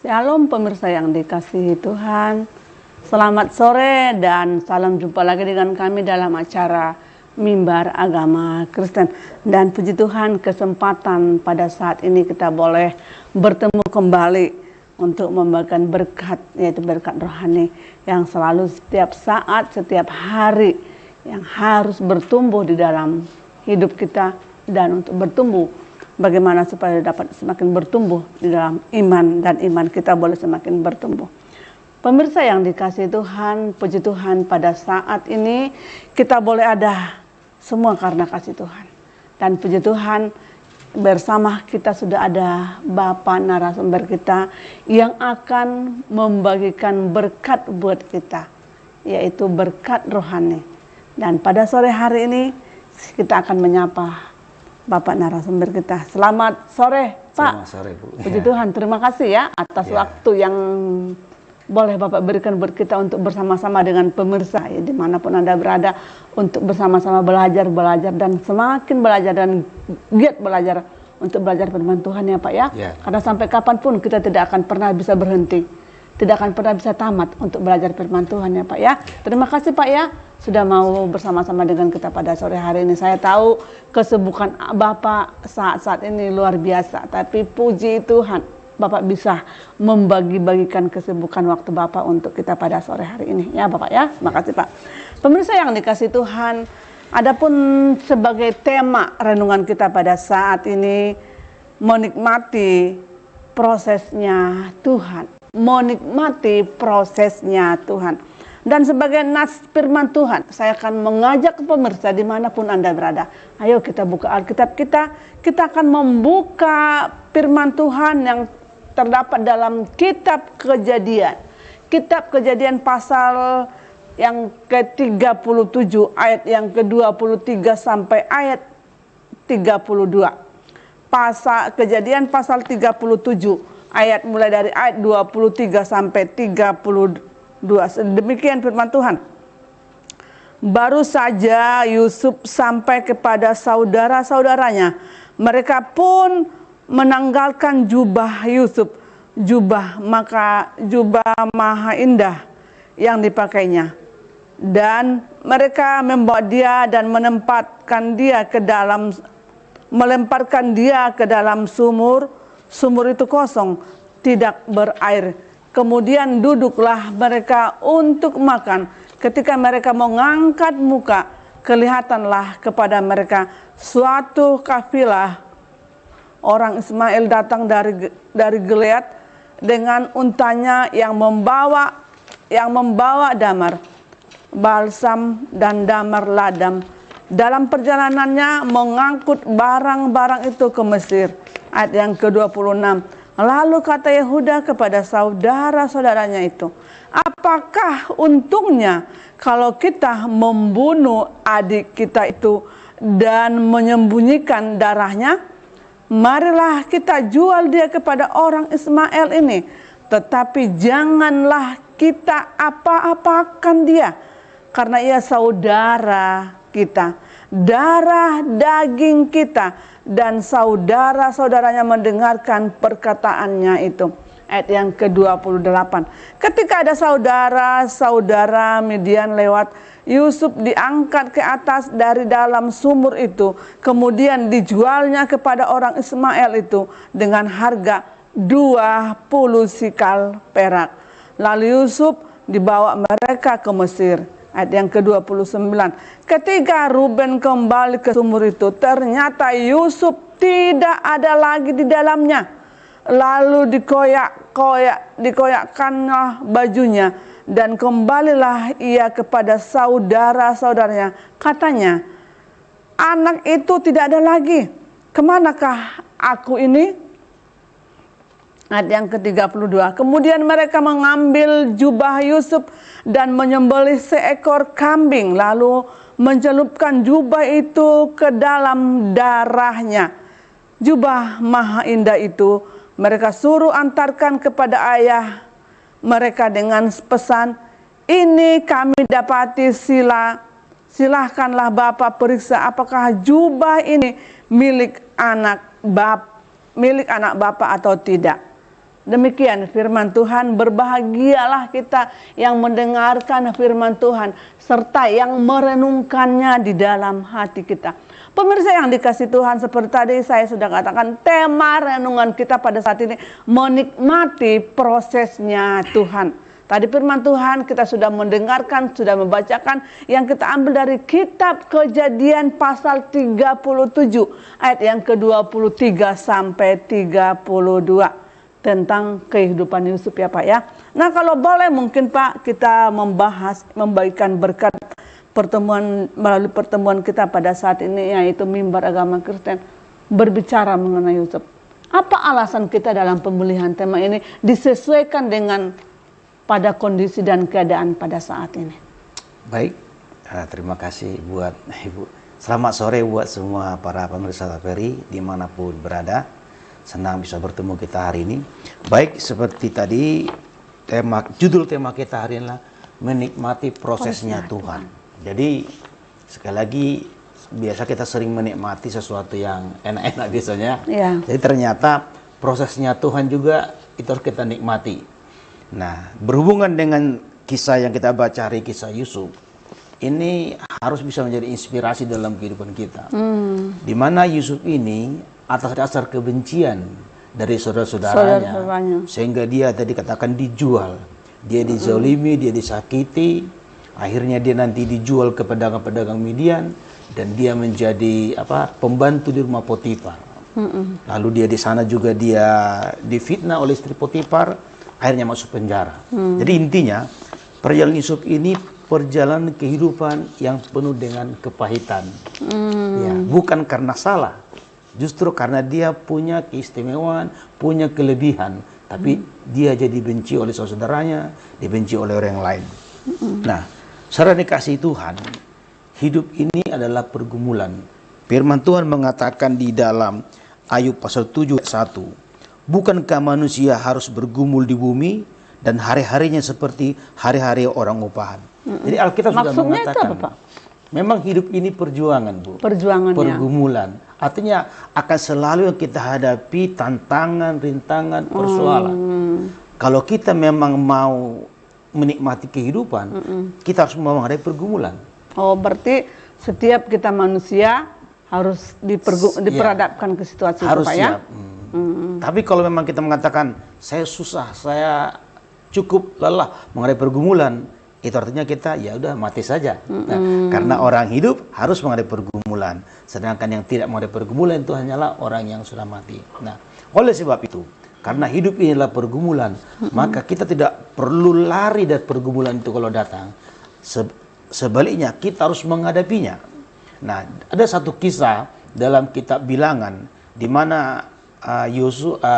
Shalom pemirsa yang dikasihi Tuhan. Selamat sore dan salam jumpa lagi dengan kami dalam acara Mimbar Agama Kristen. Dan puji Tuhan, kesempatan pada saat ini kita boleh bertemu kembali untuk membagikan berkat, yaitu berkat rohani yang selalu setiap saat, setiap hari yang harus bertumbuh di dalam hidup kita, dan untuk bertumbuh bagaimana supaya dapat semakin bertumbuh di dalam iman, dan iman kita boleh semakin bertumbuh. Pemirsa yang dikasihi Tuhan, puji Tuhan, pada saat ini kita boleh ada semua karena kasih Tuhan. Dan puji Tuhan, bersama kita sudah ada Bapak narasumber kita yang akan membagikan berkat buat kita, yaitu berkat rohani. Dan pada sore hari ini kita akan menyapa Bapak narasumber kita. Selamat sore, Pak. Selamat sore, Bu. Puji Tuhan, terima kasih ya atas waktu yang boleh Bapak berikan buat kita untuk bersama-sama dengan pemirsa ya, dimanapun Anda berada, untuk bersama-sama belajar dan semakin belajar dan giat belajar untuk belajar firman Tuhan ya Pak ya. Karena sampai kapanpun kita tidak akan pernah bisa berhenti, tidak akan pernah bisa tamat untuk belajar firman Tuhan ya Pak ya. Terima kasih Pak ya, sudah mau bersama-sama dengan kita pada sore hari ini. Saya tahu kesibukan Bapak saat-saat ini luar biasa, tapi puji Tuhan, Bapak bisa membagi-bagikan kesibukan waktu Bapak untuk kita pada sore hari ini. Ya Bapak ya, makasih Pak. Pemirsa yang dikasihi Tuhan, adapun sebagai tema renungan kita pada saat ini, menikmati prosesnya Tuhan. Menikmati prosesnya Tuhan. Dan sebagai nas firman Tuhan, saya akan mengajak pemirsa dimanapun Anda berada. Ayo kita buka Alkitab kita. Kita akan membuka firman Tuhan yang terdapat dalam kitab Kejadian. Kitab Kejadian pasal yang ke-37 ayat yang ke-23 sampai ayat 32. Kejadian pasal 37 ayat mulai dari ayat 23 sampai 32. Demikian firman Tuhan. Baru saja Yusuf sampai kepada saudara-saudaranya, mereka pun menanggalkan jubah Yusuf, jubah maha indah yang dipakainya, dan mereka membawa dia dan melemparkan dia ke dalam sumur. Sumur itu kosong, tidak berair. Kemudian duduklah mereka untuk makan. Ketika mereka mengangkat muka, kelihatanlah kepada mereka suatu kafilah orang Ismail datang dari Gilead dengan untanya yang membawa damar, balsam dan damar ladam. Dalam perjalanannya mengangkut barang-barang itu ke Mesir. Ayat yang ke-26. Lalu kata Yehuda kepada saudara-saudaranya itu, apakah untungnya kalau kita membunuh adik kita itu dan menyembunyikan darahnya? Marilah kita jual dia kepada orang Ismail ini, tetapi janganlah kita apa-apakan dia, karena ia saudara kita, darah daging kita. Dan saudara-saudaranya mendengarkan perkataannya itu. Ayat yang ke-28. Ketika ada saudara-saudara Midian lewat, Yusuf diangkat ke atas dari dalam sumur itu, kemudian dijualnya kepada orang Ismail itu dengan harga 20 sikal perak. Lalu Yusuf dibawa mereka ke Mesir. Ayat yang ke-29. Ketika Ruben kembali ke sumur itu, ternyata Yusuf tidak ada lagi di dalamnya. Lalu dikoyakkanlah bajunya, dan kembalilah ia kepada saudara-saudaranya. Katanya, anak itu tidak ada lagi. Kemanakah aku ini? Ayat yang ke-32. Kemudian mereka mengambil jubah Yusuf dan menyembelih seekor kambing, lalu mencelupkan jubah itu ke dalam darahnya. Jubah maha indah itu mereka suruh antarkan kepada ayah mereka dengan pesan, ini kami dapati, silahkanlah Bapak periksa apakah jubah ini milik anak Bapak atau tidak. Demikian firman Tuhan, berbahagialah kita yang mendengarkan firman Tuhan serta yang merenungkannya di dalam hati kita. Pemirsa yang dikasih Tuhan, seperti tadi saya sudah katakan, tema renungan kita pada saat ini menikmati prosesnya Tuhan. Tadi firman Tuhan kita sudah mendengarkan, sudah membacakan, yang kita ambil dari kitab Kejadian pasal 37 ayat yang ke-23 sampai 32 tentang kehidupan Yusuf ya Pak ya. Nah kalau boleh mungkin Pak kita membagikan berkat melalui pertemuan kita pada saat ini, yaitu Mimbar Agama Kristen berbicara mengenai Yusuf. Apa alasan kita dalam pemilihan tema ini disesuaikan dengan pada kondisi dan keadaan pada saat ini? Baik, terima kasih buat Ibu. Selamat sore buat semua para pemirsa TVRI dimanapun berada. Senang bisa bertemu kita hari ini. Baik, seperti tadi judul tema kita hari ini adalah menikmati prosesnya Tuhan. Jadi sekali lagi biasa kita sering menikmati sesuatu yang enak-enak biasanya. Ya. Jadi ternyata prosesnya Tuhan juga itu harus kita nikmati. Nah, berhubungan dengan kisah yang kita baca hari, kisah Yusuf, ini harus bisa menjadi inspirasi dalam kehidupan kita. Di mana Yusuf ini atas dasar kebencian dari saudara-saudaranya, sehingga dia tadi katakan dijual, dia dizalimi, dia disakiti, akhirnya dia nanti dijual ke pedagang-pedagang Midian, dan dia menjadi pembantu di rumah Potifar. Lalu dia di sana juga dia difitnah oleh istri Potifar, akhirnya masuk penjara. Jadi intinya perjalanan Yusuf ini perjalanan kehidupan yang penuh dengan kepahitan. Ya, bukan karena salah, justru karena dia punya keistimewaan, punya kelebihan, tapi dia jadi benci oleh saudaranya, dibenci oleh orang yang lain. Nah, saudara dikasih Tuhan, hidup ini adalah pergumulan. Firman Tuhan mengatakan di dalam Ayub pasal 7 ayat 1, bukankah manusia harus bergumul di bumi dan hari-harinya seperti hari-hari orang upahan? Jadi Alkitab sudah mengatakan, memang hidup ini perjuangan, Bu. Pergumulan. Artinya akan selalu yang kita hadapi tantangan, rintangan, persoalan. Kalau kita memang mau menikmati kehidupan, kita harus menghadapi pergumulan. Oh, berarti setiap kita manusia harus diperhadapkan ke situasi itu, Pak ya? Tapi kalau memang kita mengatakan, saya susah, saya cukup lelah menghadapi pergumulan, itu artinya kita ya udah mati saja. Nah, karena orang hidup harus menghadapi pergumulan, sedangkan yang tidak menghadapi pergumulan itu hanyalah orang yang sudah mati. Nah, oleh sebab itu, karena hidup ini adalah pergumulan, maka kita tidak perlu lari dari pergumulan itu kalau datang. Sebaliknya, kita harus menghadapinya. Nah, ada satu kisah dalam kitab Bilangan di mana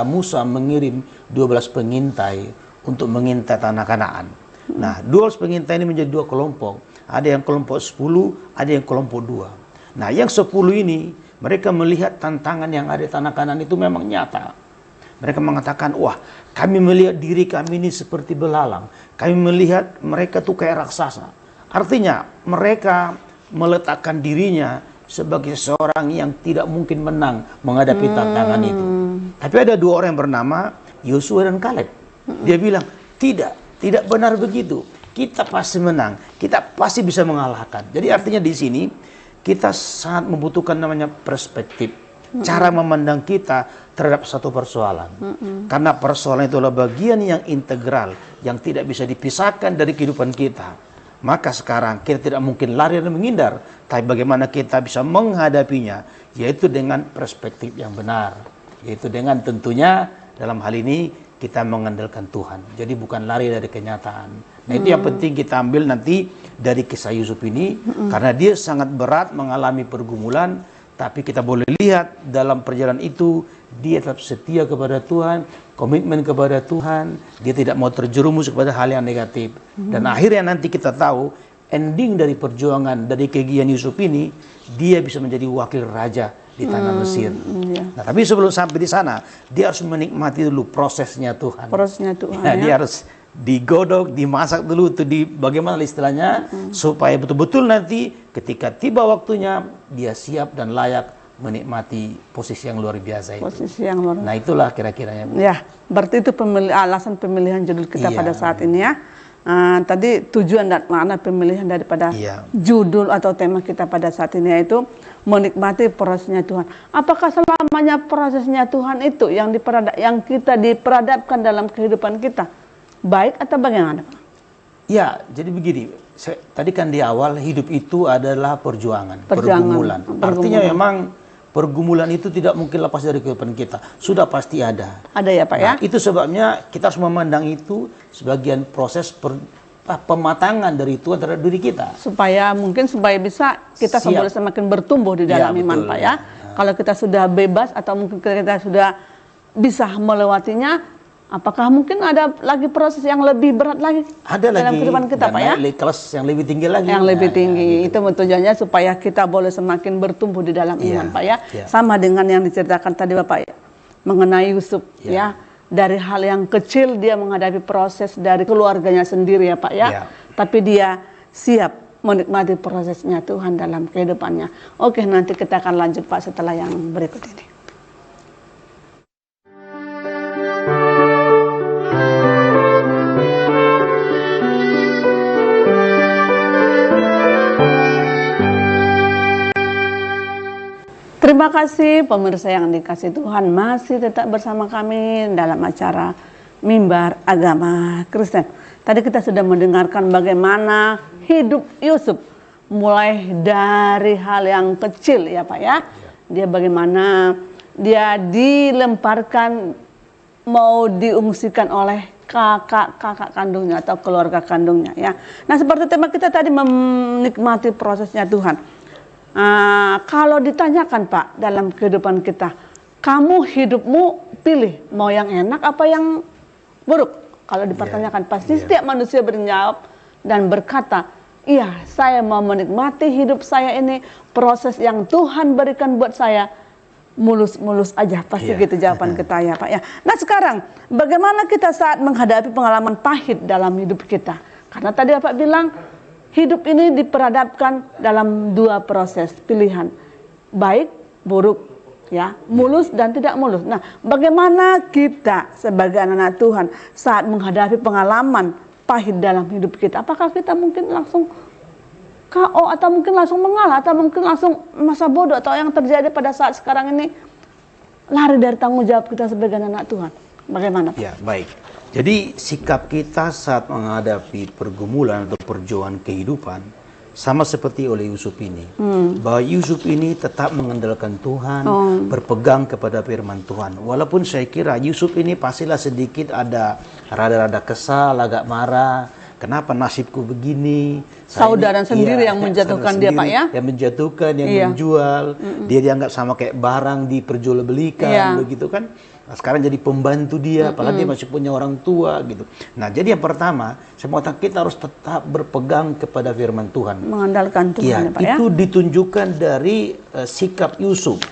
Musa mengirim 12 pengintai untuk mengintai tanah Kanaan. Nah, 12 pengintai ini menjadi dua kelompok. Ada yang kelompok 10, ada yang kelompok 2. Nah, yang 10 ini, mereka melihat tantangan yang ada di tanah Kanaan itu memang nyata. Mereka mengatakan, wah, kami melihat diri kami ini seperti belalang. Kami melihat mereka tuh kayak raksasa. Artinya, mereka meletakkan dirinya sebagai seorang yang tidak mungkin menang menghadapi tantangan itu. Tapi ada dua orang yang bernama Yosua dan Kaleb. Dia bilang, tidak benar begitu. Kita pasti menang. Kita pasti bisa mengalahkan. Jadi artinya di sini kita sangat membutuhkan namanya perspektif. Cara memandang kita terhadap satu persoalan. Karena persoalan itu adalah bagian yang integral, yang tidak bisa dipisahkan dari kehidupan kita. Maka sekarang kita tidak mungkin lari dan menghindar, tapi bagaimana kita bisa menghadapinya, yaitu dengan perspektif yang benar. Yaitu dengan tentunya dalam hal ini kita mengandalkan Tuhan. Jadi bukan lari dari kenyataan. Nah, itu yang penting kita ambil nanti dari kisah Yusuf ini, karena dia sangat berat mengalami pergumulan, tapi kita boleh lihat dalam perjalanan itu dia tetap setia kepada Tuhan, komitmen kepada Tuhan, dia tidak mau terjerumus kepada hal yang negatif. Dan akhirnya nanti kita tahu ending dari perjuangan dari kegiatan Yusuf ini, dia bisa menjadi wakil raja di tanah Mesir. Nah, tapi sebelum sampai di sana, dia harus menikmati dulu prosesnya Tuhan. Prosesnya Tuhan. Nah, dia harus digodok, dimasak dulu itu bagaimana istilahnya, supaya betul-betul nanti ketika tiba waktunya dia siap dan layak menikmati posisi yang luar biasa itu. Posisi yang luar biasa. Nah itulah kira-kiranya, Bu. Ya, berarti itu alasan pemilihan judul kita Iya. pada saat ini ya. Tadi tujuan dan makna pemilihan daripada Iya. judul atau tema kita pada saat ini yaitu menikmati prosesnya Tuhan. Apakah selamanya prosesnya Tuhan itu yang kita diperadabkan dalam kehidupan kita? Baik atau bagaimana, Pak? Ya, jadi begini. Tadi kan di awal hidup itu adalah perjuangan. Pergumulan. Artinya memang pergumulan itu tidak mungkin lepas dari kehidupan kita. Sudah pasti ada. Ada ya Pak ya? Itu sebabnya kita harus memandang itu sebagian proses pematangan dari Tuhan terhadap diri kita. Supaya bisa kita boleh semakin bertumbuh di dalam iman Pak ya. Kalau kita sudah bebas atau mungkin kita sudah bisa melewatinya, apakah mungkin ada lagi proses yang lebih berat lagi dalam kehidupan kita Pak ya? Kelas yang lebih tinggi lagi. Yang lebih tinggi. Itu tujuannya supaya kita boleh semakin bertumbuh di dalam iman Pak ya. Sama dengan yang diceritakan tadi Bapak ya, mengenai Yusuf ya. Dari hal yang kecil dia menghadapi proses dari keluarganya sendiri ya Pak ya. Tapi dia siap menikmati prosesnya Tuhan dalam kehidupannya. Oke, nanti kita akan lanjut Pak setelah yang berikut ini. Terima kasih pemirsa yang dikasih Tuhan, masih tetap bersama kami dalam acara Mimbar Agama Kristen. Tadi kita sudah mendengarkan bagaimana hidup Yusuf mulai dari hal yang kecil ya Pak ya. Dia bagaimana dia dilemparkan mau diungsikan oleh kakak kandungnya atau keluarga kandungnya ya. Nah, seperti tema kita tadi, menikmati prosesnya Tuhan. Kalau ditanyakan Pak dalam kehidupan kita, kamu hidupmu pilih mau yang enak apa yang buruk? Kalau dipertanyakan pasti setiap manusia menjawab dan berkata, iya saya mau menikmati hidup saya ini, proses yang Tuhan berikan buat saya mulus-mulus aja, pasti gitu jawaban kita ya Pak ya. Nah sekarang bagaimana kita saat menghadapi pengalaman pahit dalam hidup kita? Karena tadi Bapak bilang hidup ini diperadabkan dalam dua proses pilihan, baik, buruk, ya, mulus dan tidak mulus. Nah, bagaimana kita sebagai anak-anak Tuhan saat menghadapi pengalaman pahit dalam hidup kita? Apakah kita mungkin langsung KO atau mungkin langsung mengalah atau mungkin langsung masa bodoh atau yang terjadi pada saat sekarang ini lari dari tanggung jawab kita sebagai anak Tuhan? Bagaimana Pak? Ya, baik. Jadi sikap kita saat menghadapi pergumulan atau perjuangan kehidupan sama seperti oleh Yusuf ini. Bahwa Yusuf ini tetap mengandalkan Tuhan, berpegang kepada firman Tuhan. Walaupun saya kira Yusuf ini pastilah sedikit ada rada-rada kesal, agak marah. Kenapa nasibku begini? Saudara sendiri yang menjatuhkan dia Pak ya? Yang menjatuhkan, yang menjual. Dia dianggap sama kayak barang diperjualbelikan, begitu kan? Nah, sekarang jadi pembantu dia, apalagi dia masih punya orang tua gitu. Nah, jadi yang pertama, saya mengatakan kita harus tetap berpegang kepada firman Tuhan. Mengandalkan Tuhan ya Pak ya? Itu ditunjukkan dari sikap Yusuf.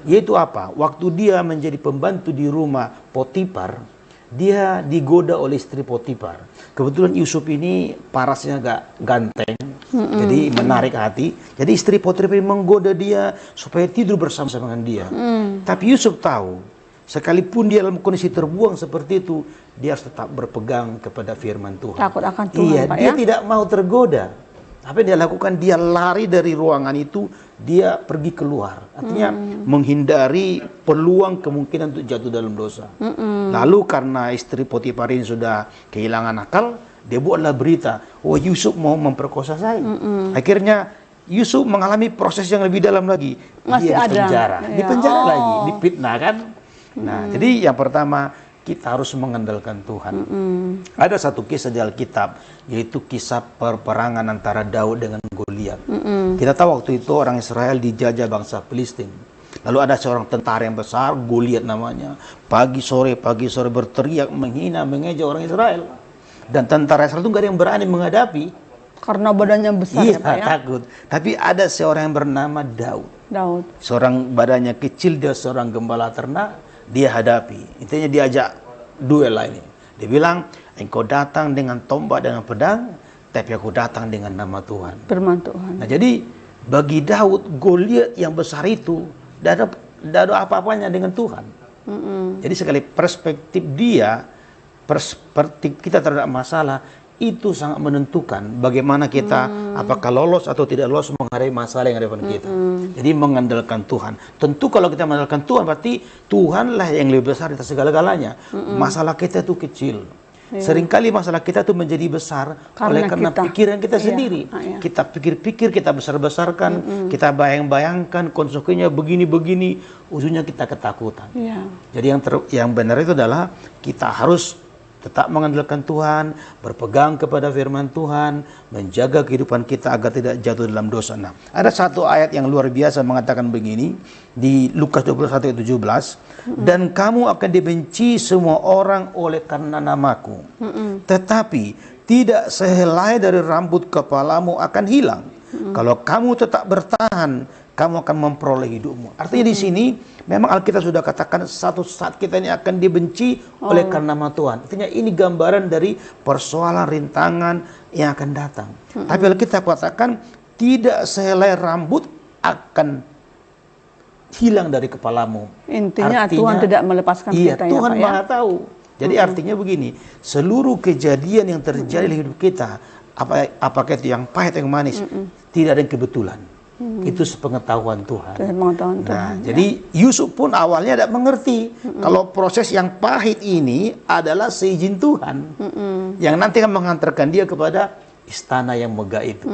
Yaitu apa? Waktu dia menjadi pembantu di rumah Potifar, dia digoda oleh istri Potifar. Kebetulan Yusuf ini parasnya agak ganteng, jadi menarik hati. Jadi istri Potifar ini menggoda dia supaya tidur bersama-sama dengan dia. Tapi Yusuf tahu, sekalipun dia dalam kondisi terbuang seperti itu, dia harus tetap berpegang kepada firman Tuhan. Takut akan Tuhan Pak dia ya? tidak mau tergoda. Apa yang dia lakukan? Dia lari dari ruangan itu, dia pergi keluar. Artinya menghindari peluang kemungkinan untuk jatuh dalam dosa. Lalu karena istri Potifar ini sudah kehilangan akal, dia buatlah berita, oh Yusuf mau memperkosa saya. Akhirnya Yusuf mengalami proses yang lebih dalam lagi. Masih dia ada. Dipenjara lagi, dipitnah kan. Nah, jadi yang pertama kita harus mengandalkan Tuhan. Ada satu kisah di Alkitab, yaitu kisah peperangan antara Daud dengan Goliat. Kita tahu waktu itu orang Israel dijajah bangsa Filistin. Lalu ada seorang tentara yang besar, Goliat namanya. Pagi sore berteriak, menghina, mengeja orang Israel. Dan tentara Israel itu nggak ada yang berani menghadapi. Karena badannya besar ya Pak ya? Takut. Tapi ada seorang yang bernama Daud. Seorang badannya kecil, dia seorang gembala ternak. Dia hadapi, intinya diajak duel lah ini. Dia bilang, engkau datang dengan tombak dengan pedang, tapi aku datang dengan nama Tuhan. Firman Tuhan. Nah, jadi bagi Daud, Goliat yang besar itu Tidak ada apa-apanya dengan Tuhan. Jadi sekali perspektif perspektif kita terhadap masalah itu sangat menentukan bagaimana kita apakah lolos atau tidak lolos menghadapi masalah yang ada di depan kita. Jadi mengandalkan Tuhan. Tentu kalau kita mengandalkan Tuhan berarti Tuhanlah yang lebih besar di atas segala-galanya. Masalah kita itu kecil. Seringkali masalah kita itu menjadi besar karena pikiran kita sendiri. Kita pikir-pikir, kita besar-besarkan, kita bayang-bayangkan konsekuensinya begini-begini, ujungnya kita ketakutan. Jadi yang benar itu adalah kita harus tetap mengandalkan Tuhan, berpegang kepada firman Tuhan, menjaga kehidupan kita agar tidak jatuh dalam dosa. Nah, ada satu ayat yang luar biasa mengatakan begini di Lukas 21 ayat 17, dan kamu akan dibenci semua orang oleh karena namaku, tetapi tidak sehelai dari rambut kepalamu akan hilang. Kalau kamu tetap bertahan, kamu akan memperoleh hidupmu. Artinya di sini memang Alkitab sudah katakan satu saat kita ini akan dibenci oleh karena nama Tuhan. Artinya ini gambaran dari persoalan rintangan yang akan datang. Tapi Alkitab katakan tidak sehelai rambut akan hilang dari kepalamu. Intinya Tuhan tidak melepaskan kita. Tuhan Maha tahu. Jadi artinya begini, seluruh kejadian yang terjadi di hidup kita, apakah itu yang pahit yang manis, tidak ada yang kebetulan. Itu sepengetahuan Tuhan. Jadi Yusuf pun awalnya tidak mengerti kalau proses yang pahit ini adalah seizin Tuhan yang nanti akan mengantarkan dia kepada istana yang megah itu.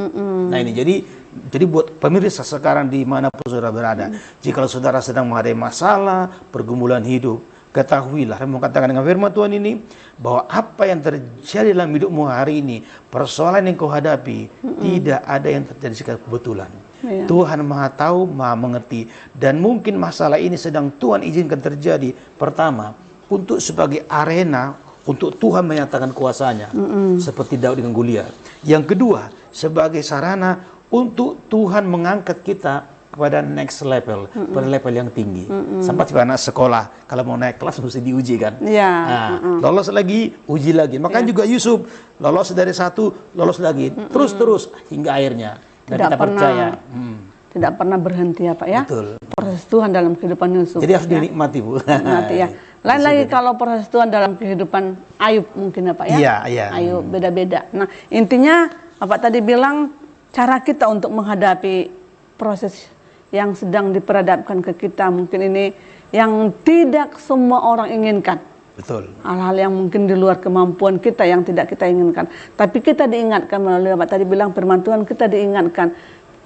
Nah ini jadi buat pemirsa sekarang dimanapun saudara berada, jika saudara sedang menghadapi masalah, pergumulan hidup, ketahuilah, saya mau katakan dengan firman Tuhan ini, bahwa apa yang terjadi dalam hidupmu hari ini, persoalan yang kau hadapi, tidak ada yang terjadi secara kebetulan. Tuhan Maha tahu, Maha mengerti, dan mungkin masalah ini sedang Tuhan izinkan terjadi. Pertama, untuk sebagai arena untuk Tuhan menyatakan kuasanya, seperti Daud dengan Goliat. Yang kedua, sebagai sarana untuk Tuhan mengangkat kita kepada next level, pada level yang tinggi. Sampai anak sekolah, kalau mau naik kelas mesti diuji kan. Lolos lagi, uji lagi. Makanya juga Yusuf lolos dari satu, lolos lagi, terus hingga akhirnya. Dan kita percaya. Tidak pernah berhenti ya Pak ya. Betul. Proses Tuhan dalam kehidupan Yusuf. Jadi harus dinikmati Bu. Nikmati ya. Lain lagi kalau proses Tuhan dalam kehidupan Ayub mungkin ya Pak ya. Iya. Ayub beda-beda. Nah intinya Bapak tadi bilang cara kita untuk menghadapi proses yang sedang diperhadapkan ke kita mungkin ini yang tidak semua orang inginkan. Betul. Hal-hal yang mungkin di luar kemampuan kita yang tidak kita inginkan. Tapi kita diingatkan melalui Bapak tadi bilang firman Tuhan, kita diingatkan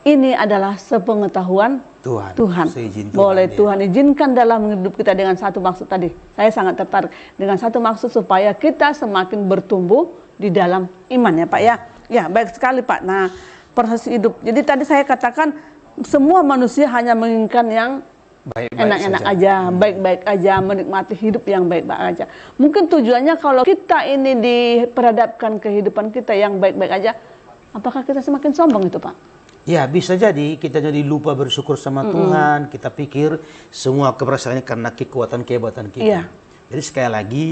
ini adalah sepengetahuan Tuhan. Boleh Tuhan izinkan dalam hidup kita dengan satu maksud tadi. Saya sangat tertarik dengan satu maksud supaya kita semakin bertumbuh di dalam iman ya Pak ya. Ya baik sekali Pak. Nah proses hidup. Jadi tadi saya katakan semua manusia hanya menginginkan yang enak-enak aja, baik-baik aja, menikmati hidup yang baik-baik aja. Mungkin tujuannya kalau kita ini diperhadapkan kehidupan kita yang baik-baik aja, apakah kita semakin sombong itu Pak? Ya bisa jadi kita jadi lupa bersyukur sama Tuhan. Kita pikir semua keberhasilannya karena kekuatan kehebatan kita. Jadi sekali lagi,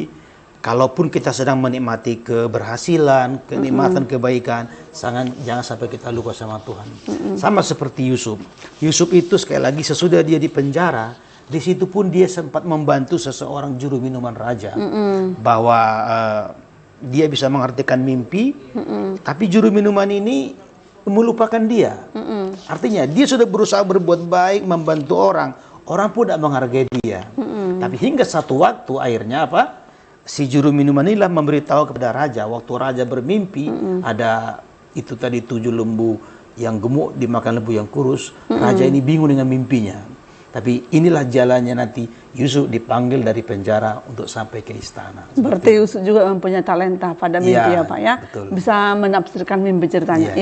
kalaupun kita sedang menikmati keberhasilan, kenikmatan kebaikan, jangan sampai kita lupa sama Tuhan. Sama seperti Yusuf. Yusuf itu sekali lagi sesudah dia di penjara, di situ pun dia sempat membantu seseorang juru minuman raja, bahwa dia bisa mengartikan mimpi, tapi juru minuman ini melupakan dia. Artinya dia sudah berusaha berbuat baik, membantu orang pun tidak menghargai dia. Tapi hingga satu waktu akhirnya apa? Si juru minuman inilah memberitahu kepada raja, waktu raja bermimpi ada itu tadi 7 lembu yang gemuk dimakan lembu yang kurus. Raja ini bingung dengan mimpinya. Tapi inilah jalannya nanti Yusuf dipanggil dari penjara untuk sampai ke istana. Berarti Yusuf juga mempunyai talenta pada mimpi ya Pak ya. Betul. Bisa menafsirkan mimpi ceritanya.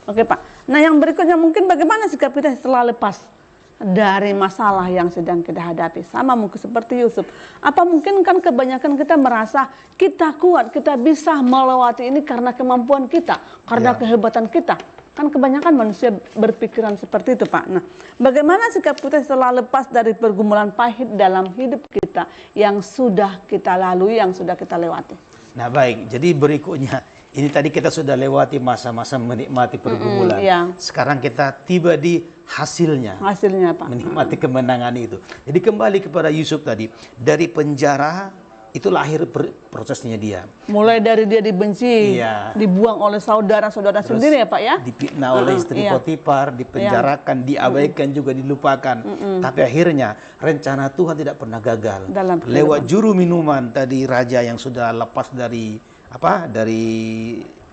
Oke Pak. Nah yang berikutnya mungkin bagaimana sikap kita setelah lepas dari masalah yang sedang kita hadapi. Sama mungkin seperti Yusuf. Apa mungkin kan kebanyakan kita merasa kita kuat, kita bisa melewati ini karena kemampuan kita, karena kehebatan kita. Kan kebanyakan manusia berpikiran seperti itu Pak. Nah bagaimana sikap kita setelah lepas dari pergumulan pahit dalam hidup kita yang sudah kita lalui, yang sudah kita lewati. Nah baik, jadi berikutnya ini tadi kita sudah lewati masa-masa menikmati pergumulan. Sekarang kita tiba di hasilnya. Hasilnya Pak. Menikmati kemenangan itu. Jadi kembali kepada Yusuf tadi, dari penjara itu lahir prosesnya dia. Mulai dari dia dibenci, Iya. dibuang oleh saudara-saudara sendiri ya Pak ya. Difitnah oleh istri iya. Potifar, dipenjarakan, diabaikan juga, dilupakan. Tapi akhirnya rencana Tuhan tidak pernah gagal. Dalam Lewat juru minuman tadi, raja yang sudah lepas dari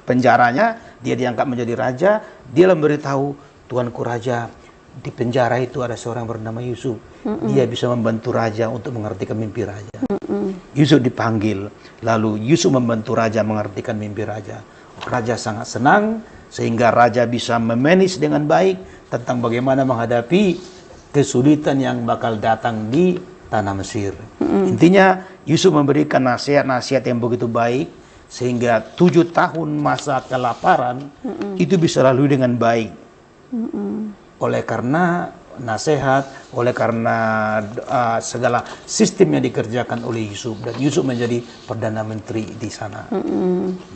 penjaranya, dia diangkat menjadi raja. Dia memberitahu, Tuanku raja, di penjara itu ada seorang bernama Yusuf. Dia bisa membantu raja untuk mengertikan mimpi raja. Yusuf dipanggil, lalu Yusuf membantu raja mengertikan mimpi raja. Raja sangat senang, sehingga raja bisa memanage dengan baik tentang bagaimana menghadapi kesulitan yang bakal datang di tanah Mesir. Intinya Yusuf memberikan nasihat-nasihat yang begitu baik, sehingga 7 tahun masa kelaparan itu bisa lalu dengan baik. Oleh karena nasihat, oleh karena segala sistem yang dikerjakan oleh Yusuf, dan Yusuf menjadi perdana menteri di sana.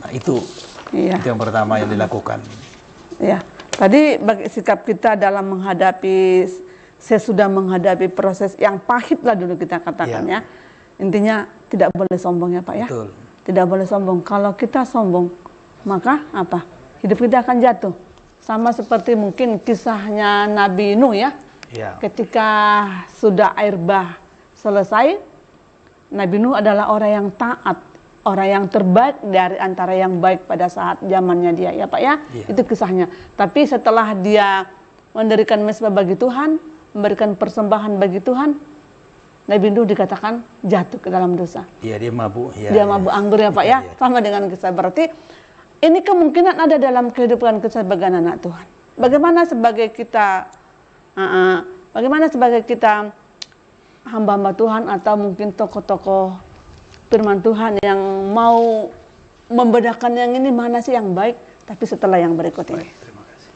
Nah itu yang pertama yang dilakukan. Ya, tadi bagi sikap kita dalam menghadapi, sesudah menghadapi proses yang pahit lah dulu kita katakan ya. Intinya tidak boleh sombong ya Pak ya. Betul. Tidak boleh sombong. Kalau kita sombong, maka apa? Hidup kita akan jatuh. Sama seperti mungkin kisahnya Nabi Nuh ya. Ketika sudah air bah selesai, Nabi Nuh adalah orang yang taat, orang yang terbaik dari antara yang baik pada saat zamannya dia ya Pak ya. Itu kisahnya. Tapi setelah dia mendirikan mezbah bagi Tuhan, memberikan persembahan bagi Tuhan, Nabi Nuh dikatakan jatuh ke dalam dosa. Iya, dia mabuk. Dia mabuk anggur ya Pak ya. Sama dengan kisah, berarti ini kemungkinan ada dalam kehidupan kita sebagai anak Tuhan. Bagaimana sebagai kita hamba-hamba Tuhan atau mungkin tokoh-tokoh firman Tuhan yang mau membedakan yang ini mana sih yang baik, tapi setelah yang berikut ini. Terima kasih.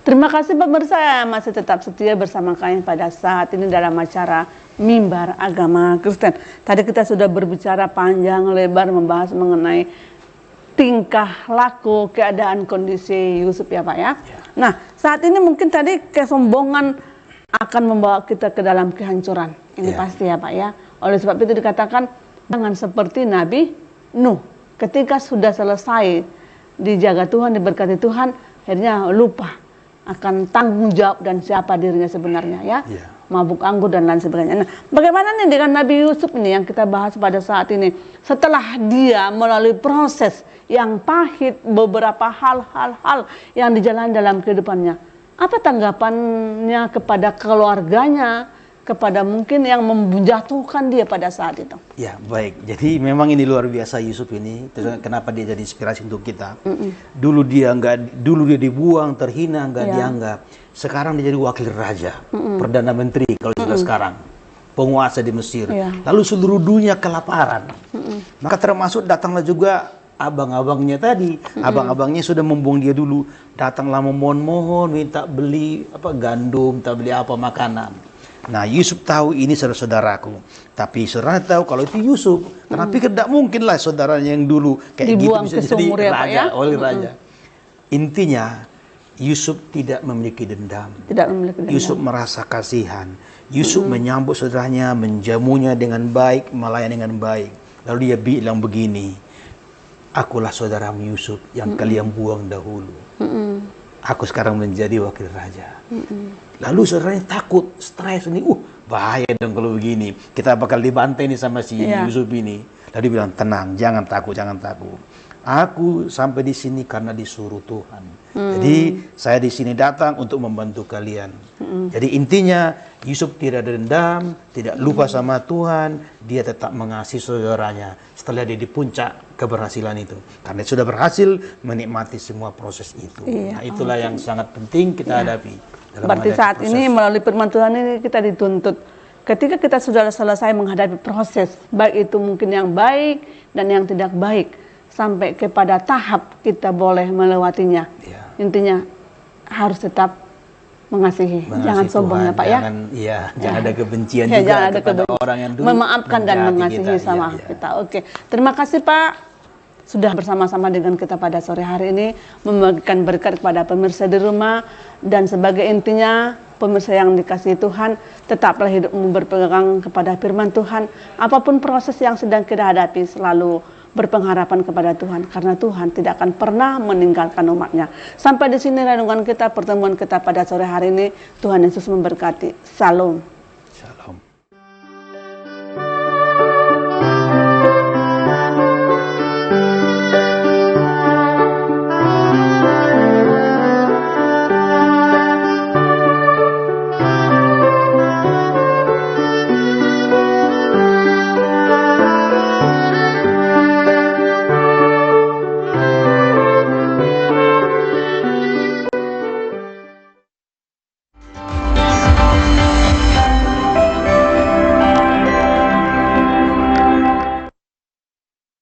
Terima kasih pemirsa, masih tetap setia bersama kami pada saat ini dalam acara Mimbar Agama Kristen. Tadi kita sudah berbicara panjang lebar membahas mengenai tingkah laku, keadaan kondisi Yusuf ya Pak ya. Nah, saat ini mungkin tadi kesombongan akan membawa kita ke dalam kehancuran. Ini pasti ya Pak ya. Oleh sebab itu dikatakan jangan seperti Nabi Nuh. Ketika sudah selesai dijaga Tuhan, diberkati Tuhan, akhirnya lupa akan tanggung jawab dan siapa dirinya sebenarnya ya. Mabuk anggur dan lain sebagainya. Nah, bagaimana nih dengan Nabi Yusuf ini yang kita bahas pada saat ini? Setelah dia melalui proses yang pahit, beberapa hal-hal yang dijalani dalam kehidupannya, apa tanggapannya kepada keluarganya, kepada mungkin yang menjatuhkan dia pada saat itu? Ya, baik. Jadi memang ini luar biasa Yusuf ini. Kenapa dia jadi inspirasi untuk kita? Dulu dia dibuang, terhina, nggak dianggap. Sekarang dia jadi wakil raja, perdana menteri kalau sudah sekarang, penguasa di Mesir. Lalu seluruh dunia kelaparan. Maka termasuk datanglah juga abang-abangnya tadi. Abang-abangnya sudah membuang dia dulu. Datanglah memohon-mohon, minta beli gandum, minta beli makanan. Nah, Yusuf tahu ini saudara-saudaraku. Tapi saudara tahu kalau itu Yusuf. Karena pikir tidak mungkin lah saudaranya yang dulu kayak dibuang gitu bisa jadi raja, oleh raja. Intinya Yusuf tidak memiliki dendam. Yusuf merasa kasihan. Yusuf menyambut saudaranya, menjamunya dengan baik, melayani dengan baik. Lalu dia bilang begini, akulah saudaramu Yusuf yang kalian buang dahulu. Aku sekarang menjadi wakil raja. Lalu saudaranya takut, stres ini, bahaya dong kalau begini. Kita bakal dibantai nih sama si Yusuf ini. Lalu dia bilang, tenang, jangan takut, jangan takut. Aku sampai di sini karena disuruh Tuhan. Jadi saya di sini datang untuk membantu kalian. Jadi intinya Yusuf tidak ada dendam, tidak lupa sama Tuhan, dia tetap mengasihi saudaranya setelah dia di puncak keberhasilan itu. Karena sudah berhasil menikmati semua proses itu. Nah, itulah yang sangat penting kita hadapi. Berarti saat ini melalui firman Tuhan ini kita dituntut. Ketika kita sudah selesai menghadapi proses, baik itu mungkin yang baik dan yang tidak baik, sampai kepada tahap kita boleh melewatinya. Intinya harus tetap mengasihi. Mengasihi Jangan sombong Tuhan, ya Pak ya. Jangan ada kebencian Ya, juga jangan ada kepada orang yang dulu memaafkan dan menjahati mengasihi kita. sama kita. Oke, terima kasih Pak sudah bersama-sama dengan kita pada sore hari ini membagikan berkat kepada pemirsa di rumah, dan sebagai intinya pemirsa yang dikasihi Tuhan, tetaplah hidupmu berpegang kepada firman Tuhan. Apapun proses yang sedang kita hadapi, selalu berpengharapan kepada Tuhan, karena Tuhan tidak akan pernah meninggalkan umatnya. Sampai di sini renungan kita, pertemuan kita pada sore hari ini. Tuhan Yesus memberkati. Salam.